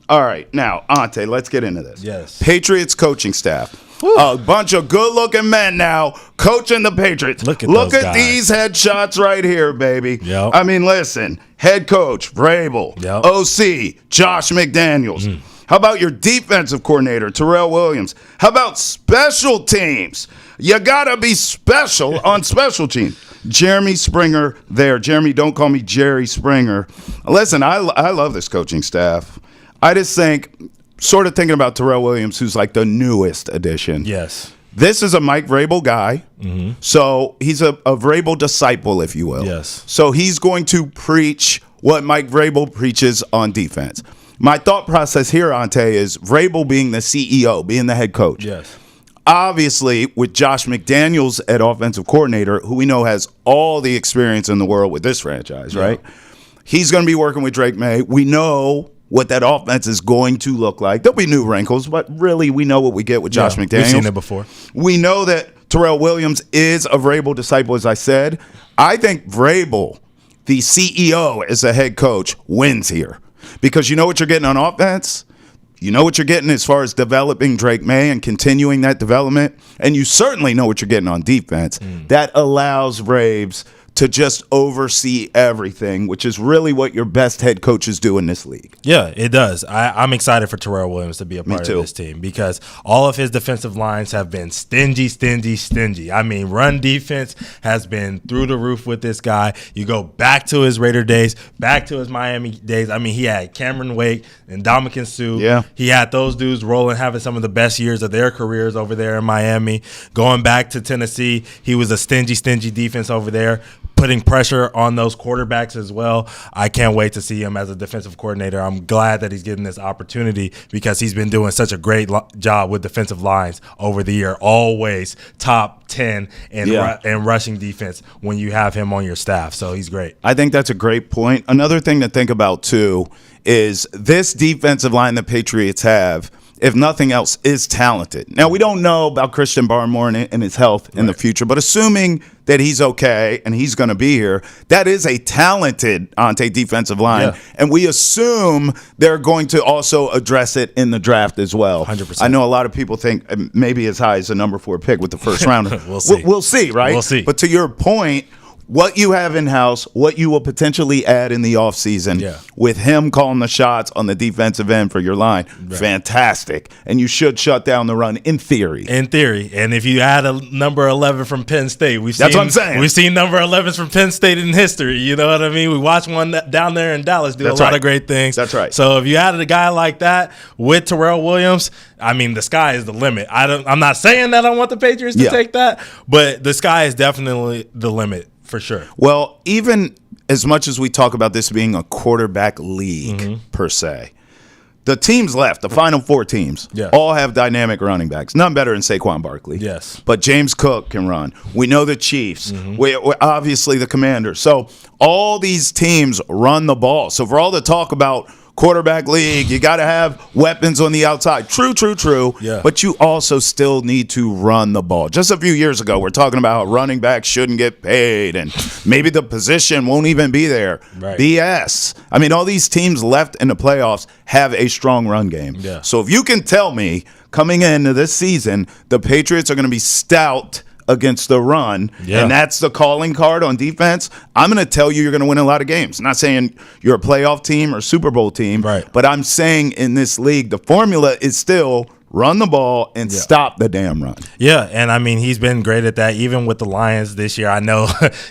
All right, now, Ountae, let's get into this. Yes. Patriots coaching staff. Woo. A bunch of good-looking men now coaching the Patriots. Look at these headshots right here, baby. Yep. I mean, listen, head coach, Vrabel. Yep. OC, Josh McDaniels. How about your defensive coordinator, Terrell Williams? How about special teams? You got to be special on special teams. Jeremy Springer there. Jeremy, don't call me Jerry Springer. Listen, I love this coaching staff. I just think, sort of thinking about Terrell Williams, who's like the newest addition. Yes. This is a Mike Vrabel guy. So he's a Vrabel disciple, if you will. Yes. So he's going to preach what Mike Vrabel preaches on defense. My thought process here, Ountae, is Vrabel being the CEO, being the head coach. Yes. Obviously, with Josh McDaniels at offensive coordinator, who we know has all the experience in the world with this franchise, right? He's going to be working with Drake Maye. We know what that offense is going to look like. There'll be new wrinkles, but really we know what we get with Josh McDaniels. We've seen it before. We know that Terrell Williams is a Vrabel disciple, as I said. I think Vrabel, the CEO as a head coach, wins here. Because you know what you're getting on offense? You know what you're getting as far as developing Drake Maye and continuing that development. And you certainly know what you're getting on defense. That allows Braves to just oversee everything, which is really what your best head coaches do in this league. Yeah, it does. I'm excited for Terrell Williams to be a part of this team because all of his defensive lines have been stingy. I mean, run defense has been through the roof with this guy. You go back to his Raider days, back to his Miami days. I mean, he had Cameron Wake and Ndamukong Suh. Yeah. He had those dudes rolling, having some of the best years of their careers over there in Miami. Going back to Tennessee, he was a stingy defense over there, putting pressure on those quarterbacks as well. I can't wait to see him as a defensive coordinator. I'm glad that he's getting this opportunity because he's been doing such a great job with defensive lines over the year. Always top 10 in rushing defense when you have him on your staff. So he's great. I think that's a great point. Another thing to think about, too, is this defensive line the Patriots have, if nothing else, is talented. Now, we don't know about Christian Barmore and his health in the future, but assuming that he's okay and he's going to be here, that is a talented Ountae defensive line. Yeah. And we assume they're going to also address it in the draft as well. 100%. I know a lot of people think maybe as high as the number 4 pick with the first rounder. We'll see. We'll see, right? We'll see. But to your point, what you have in-house, what you will potentially add in the offseason with him calling the shots on the defensive end for your line, fantastic. And you should shut down the run in theory. In theory. And if you add a number 11 from Penn State, that's what I'm saying. We've seen number 11s from Penn State in history. You know what I mean? We watched one down there in Dallas do a lot of great things. That's right. So if you added a guy like that with Terrell Williams, I mean, the sky is the limit. I'm not saying that I want the Patriots to take that, but the sky is definitely the limit. For sure. Well, even as much as we talk about this being a quarterback league per se, the teams left, the final 4 teams, all have dynamic running backs. None better than Saquon Barkley. Yes. But James Cook can run. We know the Chiefs. We're obviously the Commanders. So all these teams run the ball. So for all the talk about quarterback league, you got to have weapons on the outside. True. Yeah. But you also still need to run the ball. Just a few years ago, we're talking about how running backs shouldn't get paid and maybe the position won't even be there. Right. BS. I mean, all these teams left in the playoffs have a strong run game. Yeah. So if you can tell me coming into this season, the Patriots are going to be stout against the run, and that's the calling card on defense, I'm going to tell you you're going to win a lot of games. I'm not saying you're a playoff team or Super Bowl team, but I'm saying in this league, the formula is still run the ball and stop the damn run. Yeah, and I mean, he's been great at that, even with the Lions this year. I know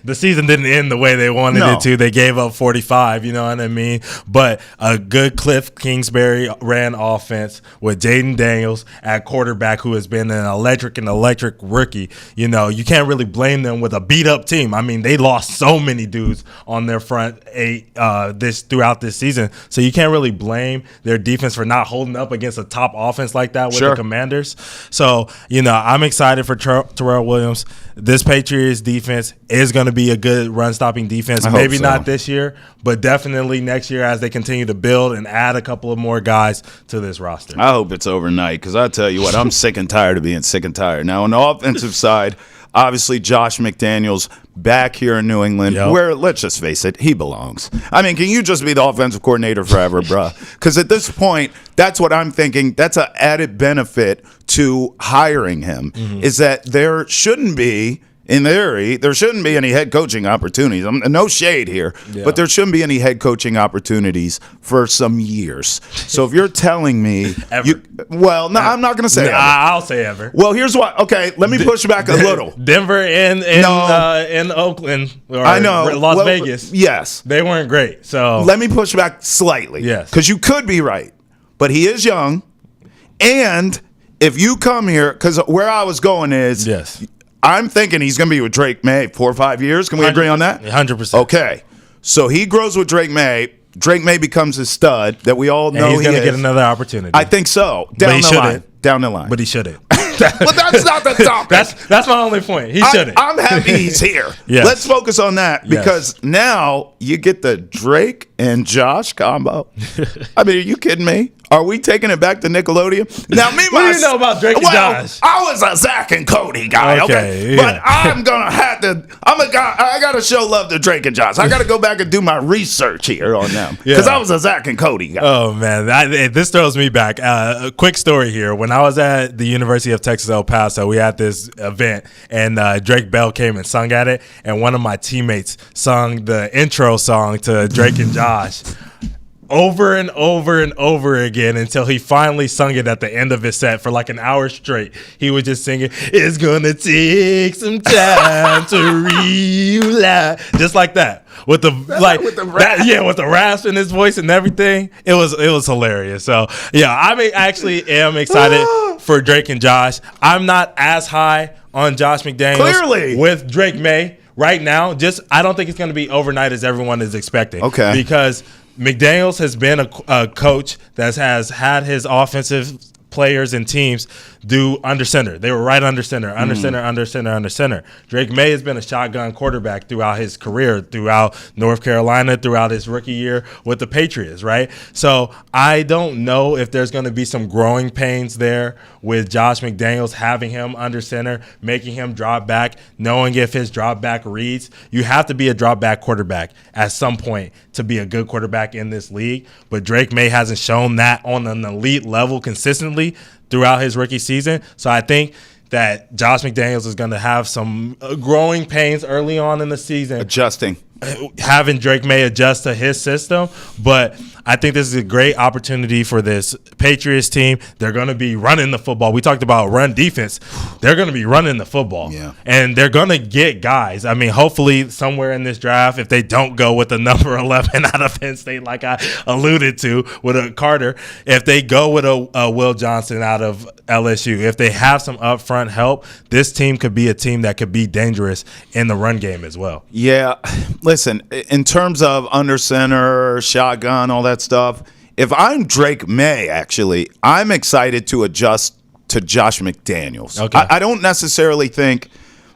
the season didn't end the way they wanted it to. They gave up 45, you know what I mean? But a good Cliff Kingsbury ran offense with Jaden Daniels at quarterback, who has been an electric rookie. You know, you can't really blame them with a beat-up team. I mean, they lost so many dudes on their front 8 throughout this season, so you can't really blame their defense for not holding up against a top offense like that with the Commanders. So, you know, I'm excited for Terrell Williams. This Patriots defense is going to be a good run-stopping defense. Maybe not this year, but definitely next year as they continue to build and add a couple of more guys to this roster. I hope it's overnight because I tell you what, I'm sick and tired of being sick and tired. Now, on the offensive side, obviously Josh McDaniels back here in New England, where, let's just face it, he belongs. I mean, can you just be the offensive coordinator forever, bruh? Because at this point, that's what I'm thinking. That's an added benefit to hiring him, is that there shouldn't be, in theory, there shouldn't be any head coaching opportunities. No shade here, but there shouldn't be any head coaching opportunities for some years. So if you're telling me, I'm not going to say ever. I'll say ever. Well, here's what. Okay, let me push back a little. Denver and in Oakland, or I know, Las Vegas. Yes, they weren't great. So let me push back slightly. Yes, because you could be right, but he is young, and if you come here, because where I was going is I'm thinking he's going to be with Drake Maye 4 or 5 years. Can we agree on that? 100%. Okay. So he grows with Drake Maye. Drake Maye becomes his stud that we all know he's going to get another opportunity. I think so. Down the line. But he shouldn't. Well, that's not the topic. That's my only point. He shouldn't. I'm happy he's here. Let's focus on that because now you get the Drake and Josh combo. I mean, are you kidding me? Are we taking it back to Nickelodeon? Now, what do you know about Drake and Josh? I was a Zach and Cody guy, okay? But I'm going to have to – I got to show love to Drake and Josh. I got to go back and do my research here on them because I was a Zach and Cody guy. Oh, man. This throws me back. A quick story here. When I was at the University of Texas El Paso, we had this event, and Drake Bell came and sung at it, and one of my teammates sung the intro song to Drake and Josh over and over and over again until he finally sung it at the end of his set for like an hour straight. He was just singing, "It's gonna take some time to realize," just like that, with the with the rasp in his voice and everything. It was hilarious. So I actually am excited for Drake and Josh. I'm not as high on Josh McDaniels with Drake Maye right now. I don't think it's going to be overnight as everyone is expecting. Okay, because McDaniels has been a coach that has had his offensive players and teams do under center. They were right under center, under center. Drake Maye has been a shotgun quarterback throughout his career, throughout North Carolina, throughout his rookie year with the Patriots, right? So I don't know if there's going to be some growing pains there with Josh McDaniels having him under center, making him drop back, knowing if his drop back reads. You have to be a drop back quarterback at some point to be a good quarterback in this league, but Drake Maye hasn't shown that on an elite level consistently throughout his rookie season. So I think that Josh McDaniels is going to have some growing pains early on in the season. Adjusting. Having Drake Maye adjust to his system. But I think this is a great opportunity for this Patriots team. They're going to be running the football. We talked about run defense. They're going to be running the football. Yeah. And they're going to get guys. I mean, hopefully somewhere in this draft, if they don't go with the number 11 out of Penn State like I alluded to with a Carter, if they go with a Will Johnson out of LSU, if they have some upfront help, this team could be a team that could be dangerous in the run game as well. Yeah. Listen, in terms of under center, shotgun, all that stuff, if I'm Drake Maye, actually, I'm excited to adjust to Josh McDaniels. Okay. I don't necessarily think,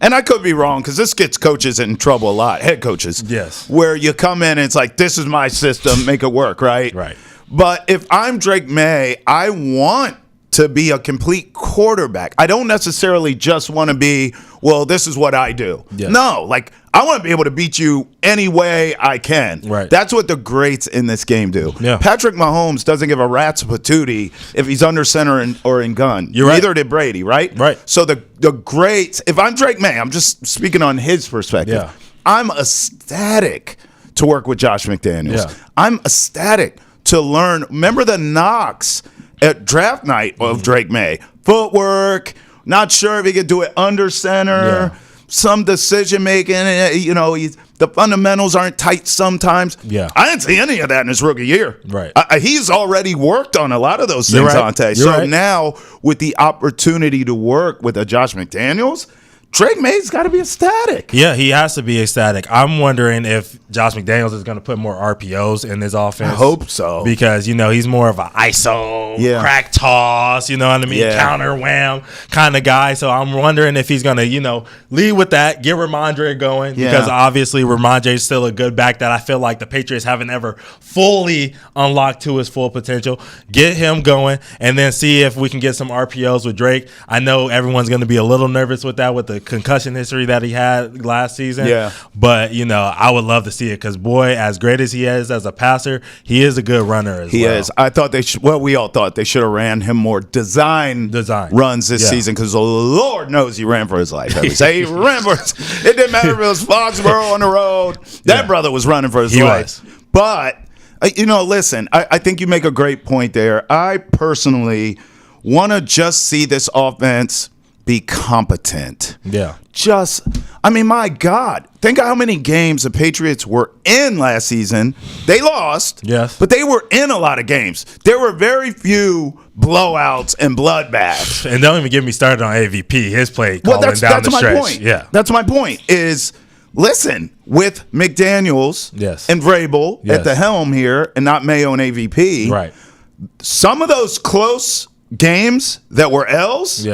and I could be wrong because this gets coaches in trouble a lot, head coaches. Yes. Where you come in and it's like, this is my system, make it work, right? Right. But if I'm Drake Maye, I want to be a complete quarterback. I don't necessarily just want to be, well, this is what I do. Yes. No, like I want to be able to beat you any way I can. Right. That's what the greats in this game do. Yeah. Patrick Mahomes doesn't give a rat's patootie if he's under center or in gun. You're right. Neither did Brady, right? Right. So the greats, if I'm Drake Maye, I'm just speaking on his perspective. Yeah. I'm ecstatic to work with Josh McDaniels. Yeah. I'm ecstatic to learn. Remember the knocks at draft night of Drake Maye? Footwork, not sure if he could do it under center, some decision making, the fundamentals aren't tight sometimes. Yeah. I didn't see any of that in his rookie year. Right. He's already worked on a lot of those things, Ountae. So now with the opportunity to work with a Josh McDaniels, Drake Maye's got to be ecstatic. Yeah, he has to be ecstatic. I'm wondering if Josh McDaniels is going to put more RPOs in his offense. I hope so. Because, he's more of an ISO, crack toss, you know what I mean, counter wham kind of guy. So I'm wondering if he's going to, lead with that, get Ramondre going. Yeah. Because obviously Ramondre is still a good back that I feel like the Patriots haven't ever fully unlocked to his full potential. Get him going and then see if we can get some RPOs with Drake. I know everyone's going to be a little nervous with that with the concussion history that he had last season. Yeah. But, I would love to see it because, boy, as great as he is as a passer, he is a good runner as well. He is. I thought we all thought they should have ran him more design runs this season because the Lord knows he ran for his life. He ran for it didn't matter if it was Foxborough on the road. That brother was running for his life. But, listen, I think you make a great point there. I personally want to just see this offense be competent. Yeah. My God. Think of how many games the Patriots were in last season. They lost. Yes. But they were in a lot of games. There were very few blowouts and bloodbaths. And don't even get me started on AVP. His play calling down the stretch. My point. Yeah. That's my point is, listen, with McDaniels and Vrabel at the helm here and not Mayo and AVP, right? Some of those close games that were L's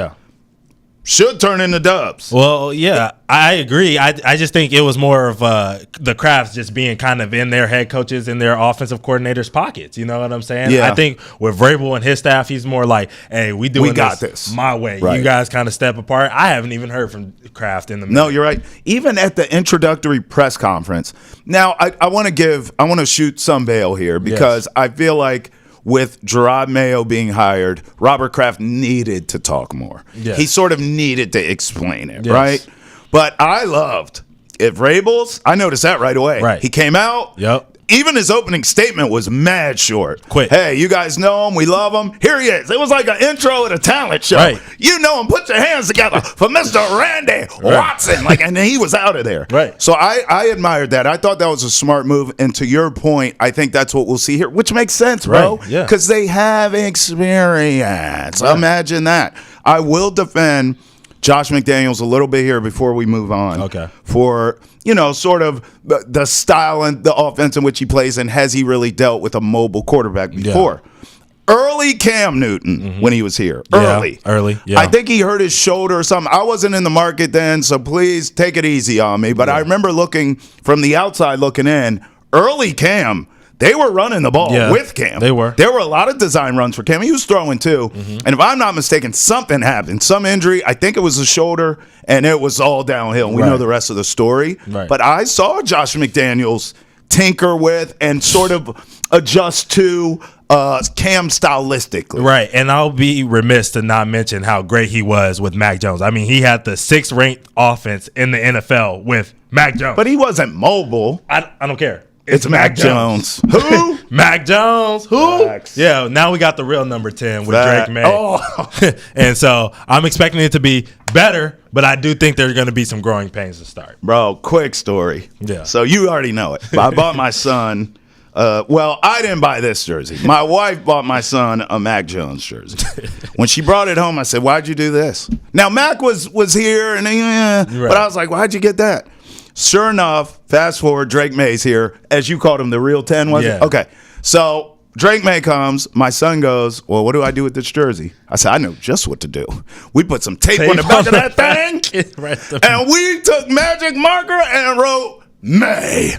should turn into dubs. Well, yeah, I agree. I just think it was more of the Crafts just being kind of in their head coaches and their offensive coordinators' pockets. You know what I'm saying? Yeah. I think with Vrabel and his staff, he's more like, hey, we got this my way. Right. You guys kind of step apart. I haven't even heard from Kraft in the middle. No, you're right. Even at the introductory press conference. Now, I want to shoot some bail here because I feel like with Drake Maye being hired, Robert Kraft needed to talk more. Yes. He sort of needed to explain it, right? But I loved if Vrabel's. I noticed that right away. Right. He came out. Yep. Even his opening statement was mad short. Quick. Hey, you guys know him. We love him. Here he is. It was like an intro at a talent show. Right. You know him. Put your hands together for Mr. Randy Watson. And then he was out of there. Right. So I admired that. I thought that was a smart move. And to your point, I think that's what we'll see here, which makes sense, bro. Right. Yeah. Because they have experience. Yeah. Imagine that. I will defend Josh McDaniels a little bit here before we move on. Okay. For, sort of the style and the offense in which he plays, and has he really dealt with a mobile quarterback before? Yeah. Early Cam Newton when he was here. Early. Yeah. I think he hurt his shoulder or something. I wasn't in the market then, so please take it easy on me. But I remember looking from the outside looking in, early Cam, they were running the ball with Cam. They were. There were a lot of design runs for Cam. He was throwing too. And if I'm not mistaken, something happened. Some injury. I think it was a shoulder, and it was all downhill. We know the rest of the story. Right. But I saw Josh McDaniels tinker with and sort of adjust to Cam stylistically. Right. And I'll be remiss to not mention how great he was with Mac Jones. I mean, he had the 6th ranked offense in the NFL with Mac Jones. But he wasn't mobile. I don't care. It's Mac Jones. Who? Mac Jones. Who? Facts. Yeah, now we got the real number 10 with Drake Maye. Oh. And so I'm expecting it to be better, but I do think there's going to be some growing pains to start. Bro, quick story. Yeah. So you already know it. I bought my son, I didn't buy this jersey. My wife bought my son a Mac Jones jersey. When she brought it home, I said, why'd you do this? Now, Mac was here, and but I was like, why'd you get that? Sure enough, fast forward, Drake Maye's here. As you called him, the real 10, was it? Okay. So Drake Maye comes. My son goes, well, what do I do with this jersey? I said, I know just what to do. We put some tape on the back of that thing, and we took magic marker and wrote May.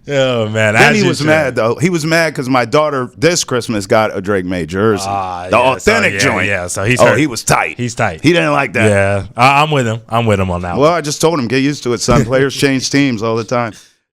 Oh, man. Then he was mad, though. He was mad because my daughter this Christmas got a Drake Maye jersey. The authentic joint. Yeah, so he's hurt. He was tight. He's tight. He didn't like that. Yeah, I'm with him. I'm with him on that one. Well, I just told him, get used to it, son. Players change teams all the time.